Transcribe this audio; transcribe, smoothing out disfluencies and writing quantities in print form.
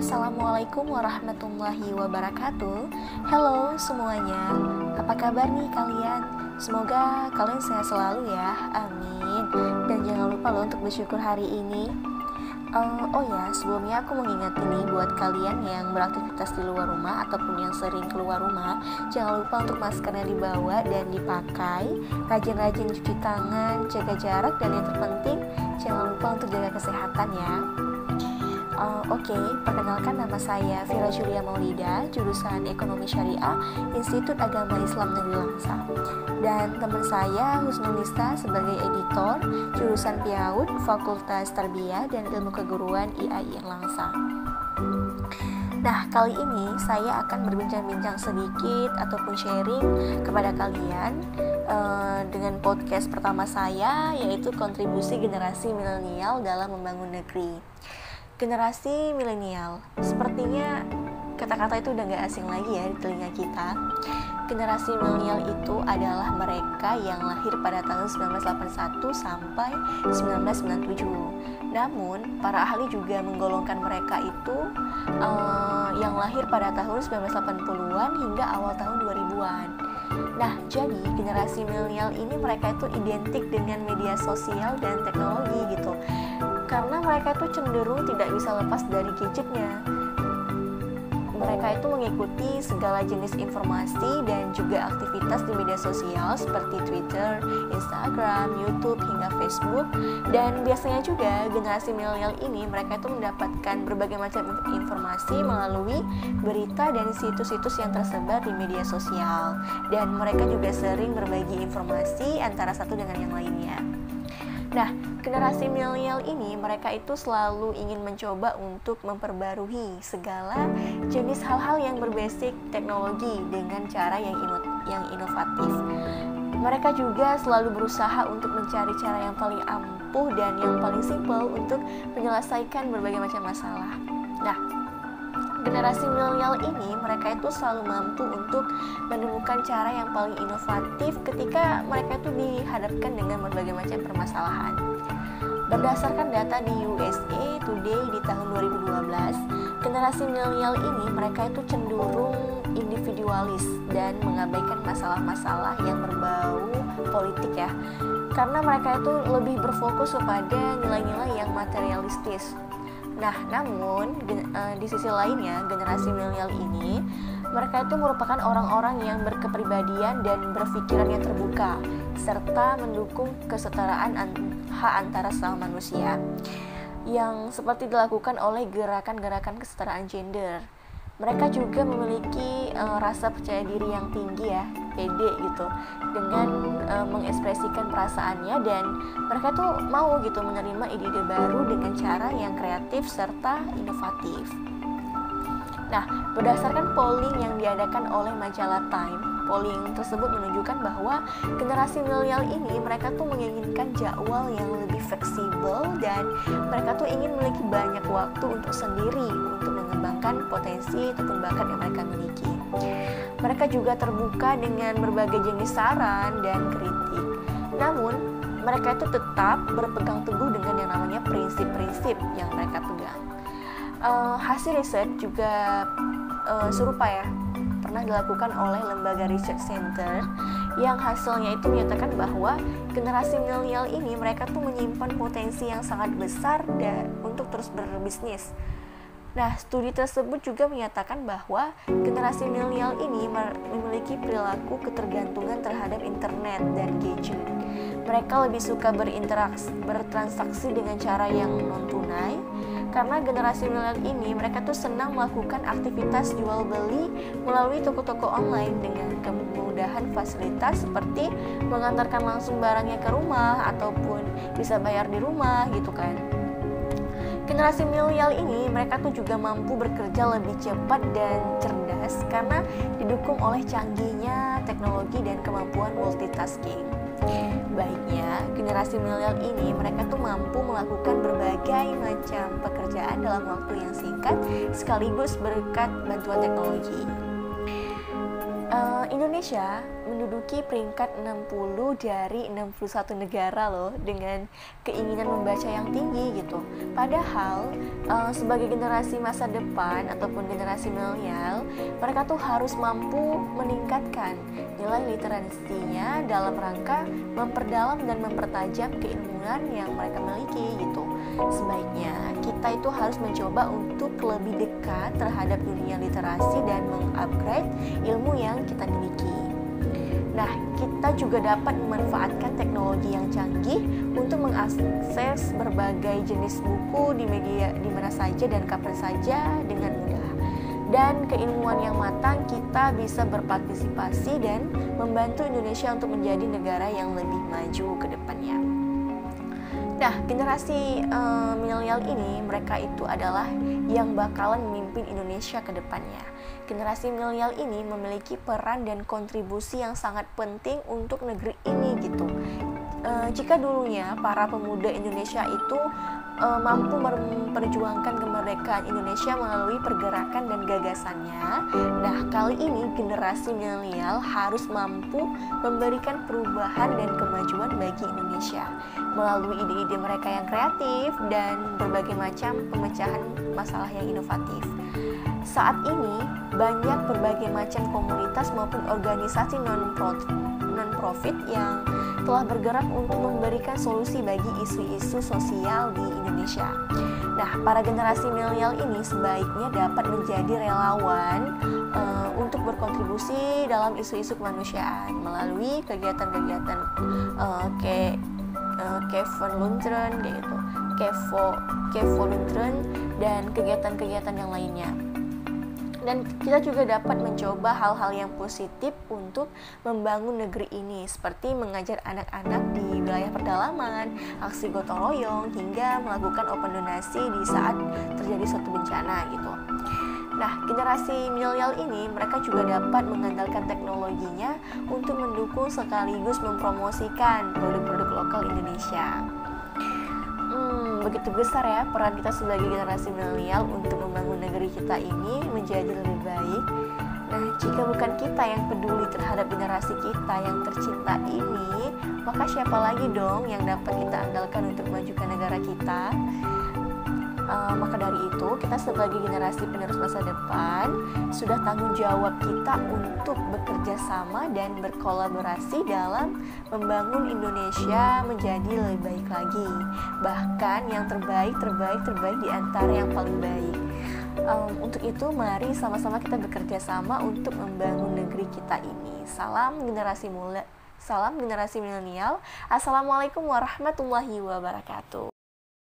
Assalamualaikum warahmatullahi wabarakatuh. Halo semuanya, apa kabar nih kalian? Semoga kalian sehat selalu ya, amin. Dan jangan lupa loh untuk bersyukur hari ini. Sebelumnya aku mau ngingetin nih buat kalian yang beraktivitas di luar rumah ataupun yang sering keluar rumah, jangan lupa untuk maskernya dibawa dan dipakai, rajin-rajin cuci tangan, jaga jarak, dan yang terpenting jangan lupa untuk jaga kesehatan ya. Perkenalkan, nama saya Vira Julia Maulida, jurusan Ekonomi Syariah, Institut Agama Islam Negeri Langsa. Dan teman saya Husnul Nista sebagai editor, jurusan PIAUD, Fakultas Tarbiyah dan Ilmu Keguruan IAIN Langsa. Nah, kali ini saya akan berbincang-bincang sedikit ataupun sharing kepada kalian dengan podcast pertama saya, yaitu kontribusi generasi milenial dalam membangun negeri. Generasi milenial, sepertinya kata-kata itu udah gak asing lagi ya di telinga kita. Generasi milenial itu adalah mereka yang lahir pada tahun 1981 sampai 1997. Namun, para ahli juga menggolongkan mereka itu yang lahir pada tahun 1980-an hingga awal tahun 2000-an. Nah, jadi generasi milenial ini mereka itu identik dengan media sosial dan teknologi gitu. Karena mereka itu cenderung tidak bisa lepas dari gadgetnya. Mereka itu mengikuti segala jenis informasi dan juga aktivitas di media sosial seperti Twitter, Instagram, YouTube, hingga Facebook. Dan biasanya juga generasi milenial ini mereka itu mendapatkan berbagai macam informasi melalui berita dan situs-situs yang tersebar di media sosial. Dan mereka juga sering berbagi informasi antara satu dengan yang lainnya. Nah, generasi milenial ini mereka itu selalu ingin mencoba untuk memperbarui segala jenis hal-hal yang berbasic teknologi dengan cara yang inovatif. Mereka juga selalu berusaha untuk mencari cara yang paling ampuh dan yang paling simpel untuk menyelesaikan berbagai macam masalah. Nah, generasi milenial ini mereka itu selalu mampu untuk menemukan cara yang paling inovatif ketika mereka itu dihadapkan dengan berbagai macam permasalahan. Berdasarkan data di USA Today di tahun 2012, generasi milenial ini mereka itu cenderung individualis dan mengabaikan masalah-masalah yang berbau politik ya. Karena mereka itu lebih berfokus kepada nilai-nilai yang materialistis. Nah, namun di sisi lainnya generasi milenial ini mereka itu merupakan orang-orang yang berkepribadian dan berpikiran yang terbuka serta mendukung kesetaraan hak antara sesama manusia yang seperti dilakukan oleh gerakan-gerakan kesetaraan gender. Mereka juga memiliki rasa percaya diri yang tinggi ya, pede gitu, dengan mengekspresikan perasaannya, dan mereka tuh mau gitu menerima ide-ide baru dengan cara yang kreatif serta inovatif. Nah, berdasarkan polling yang diadakan oleh majalah Time, polling tersebut menunjukkan bahwa generasi milenial ini mereka tuh menginginkan jadwal yang lebih fleksibel dan mereka tuh ingin memiliki banyak waktu untuk sendiri untuk mengembangkan potensi ataupun bakat yang mereka miliki. Mereka juga terbuka dengan berbagai jenis saran dan kritik. Namun, mereka itu tetap berpegang teguh dengan yang namanya prinsip-prinsip yang mereka pegang. Hasil riset juga serupa ya, pernah dilakukan oleh lembaga Research Center yang hasilnya itu menyatakan bahwa generasi milenial ini mereka tuh menyimpan potensi yang sangat besar untuk terus berbisnis. Nah, studi tersebut juga menyatakan bahwa generasi milenial ini memiliki perilaku ketergantungan terhadap internet dan gadget. Mereka lebih suka bertransaksi dengan cara yang non-tunai, karena generasi milenial ini mereka tuh senang melakukan aktivitas jual beli melalui toko-toko online dengan kemudahan fasilitas seperti mengantarkan langsung barangnya ke rumah ataupun bisa bayar di rumah gitu kan. Generasi milenial ini mereka tuh juga mampu bekerja lebih cepat dan cerdas karena didukung oleh canggihnya teknologi dan kemampuan multitasking. Baiknya, generasi milenial ini mereka tuh mampu melakukan berbagai macam pekerjaan dalam waktu yang singkat sekaligus berkat bantuan teknologi. Indonesia menduduki peringkat 60 dari 61 negara loh, dengan keinginan membaca yang tinggi gitu. Padahal sebagai generasi masa depan ataupun generasi milenial, mereka tuh harus mampu meningkatkan nilai literasinya dalam rangka memperdalam dan mempertajam keilmuan yang mereka miliki gitu. Sebaiknya kita itu harus mencoba untuk lebih dekat terhadap dunia literasi dan mengupgrade ilmu yang kita miliki. Nah, kita juga dapat memanfaatkan teknologi yang canggih untuk mengakses berbagai jenis buku di media di mana saja dan kapan saja dengan mudah. Dan keilmuan yang matang, kita bisa berpartisipasi dan membantu Indonesia untuk menjadi negara yang lebih maju ke depannya. Nah, generasi milenial ini, mereka itu adalah yang bakalan memimpin Indonesia ke depannya. Generasi milenial ini memiliki peran dan kontribusi yang sangat penting untuk negeri ini gitu. Jika dulunya para pemuda Indonesia itu mampu memperjuangkan kemerdekaan Indonesia melalui pergerakan dan gagasannya, nah kali ini generasi milenial harus mampu memberikan perubahan dan kemajuan bagi Indonesia melalui ide-ide mereka yang kreatif dan berbagai macam pemecahan masalah yang inovatif. Saat ini banyak berbagai macam komunitas maupun organisasi non-profit yang telah bergerak untuk memberikan solusi bagi isu-isu sosial di Indonesia. Nah, para generasi milenial ini sebaiknya dapat menjadi relawan untuk berkontribusi dalam isu-isu kemanusiaan melalui kegiatan-kegiatan Kevolunteren gitu, Kevolunteren dan kegiatan-kegiatan yang lainnya. Dan kita juga dapat mencoba hal-hal yang positif untuk membangun negeri ini, seperti mengajar anak-anak di wilayah pedalaman, aksi gotong royong, hingga melakukan open donasi di saat terjadi suatu bencana gitu. Nah, generasi milenial ini mereka juga dapat mengandalkan teknologinya untuk mendukung sekaligus mempromosikan produk-produk lokal Indonesia. Begitu besar ya peran kita sebagai generasi milenial untuk membangun negeri kita ini menjadi lebih baik. Nah, jika bukan kita yang peduli terhadap generasi kita yang tercinta ini, maka siapa lagi dong yang dapat kita andalkan untuk memajukan negara kita? Maka dari itu, kita sebagai generasi penerus masa depan sudah tanggung jawab kita untuk bekerja sama dan berkolaborasi dalam membangun Indonesia menjadi lebih baik lagi, bahkan yang terbaik di antara yang paling baik. Untuk itu, mari sama-sama kita bekerja sama untuk membangun negeri kita ini. Salam generasi milenial. Assalamualaikum warahmatullahi wabarakatuh.